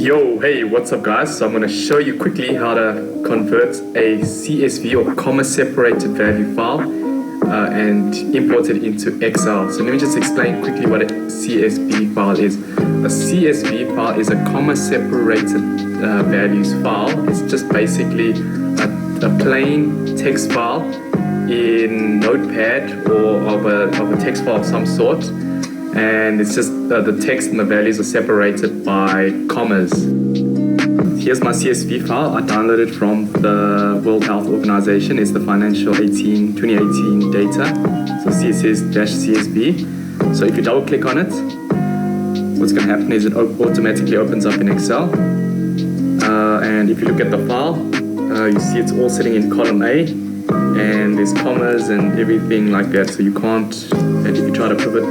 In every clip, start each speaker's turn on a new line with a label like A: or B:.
A: Yo, hey, what's up guys? So I'm going to show you quickly how to convert a CSV or comma separated value file and import it into Excel. So let me just explain quickly what a CSV file is. A CSV file is a comma separated values file. It's just basically a plain text file in Notepad or of a text file of some sort. And it's just the text and the values are separated by commas. Here's my CSV file. I downloaded from the World Health Organization. It's the financial 2018 data. So CSS-CSV. So if you double click on it, what's going to happen is it automatically opens up in Excel. And if you look at the file, you see it's all sitting in column A. And there's commas and everything like that. So you can't, and if you try to pivot,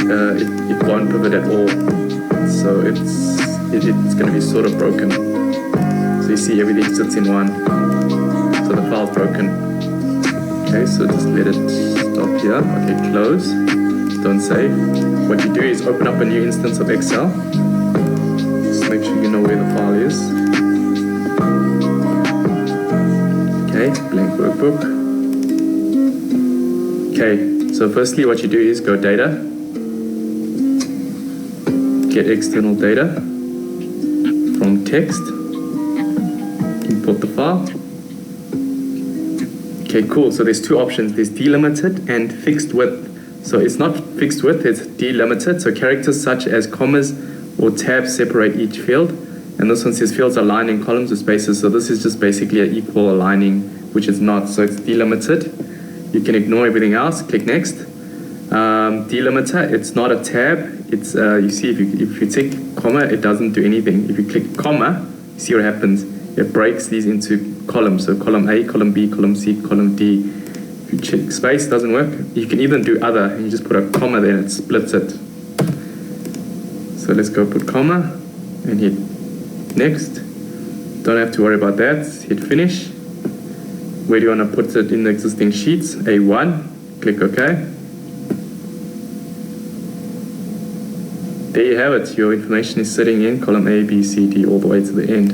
A: it won't pivot at all, so it's going to be sort of broken. So you see everything sits in one, so the file's broken. Okay, so just let it stop here. Okay, close, don't save. What you do is open up a new instance of Excel. Just make sure you know where the file is. Okay, blank workbook. Okay, so firstly what you do is go data, get external data from text, import the file. Okay, cool. So there's two options. There's delimited and fixed width. So it's not fixed width, it's delimited. So characters such as commas or tabs separate each field. And this one says fields are aligned in columns or spaces. So this is just basically an equal aligning, which is not. So it's delimited. You can ignore everything else. Click next. Delimiter, it's not a tab. It's you see if you tick comma, it doesn't do anything. If you click comma, you see what happens. It breaks these into columns. So column A, column B, column C, column D. If you check space, doesn't work. You can even do other, and you just put a comma there and it splits it. So let's go put comma and hit next. Don't have to worry about that. Hit finish. Where do you want to put it in the existing sheets? A1. Click OK. There you have it. Your information is sitting in column A, B, C, D all the way to the end.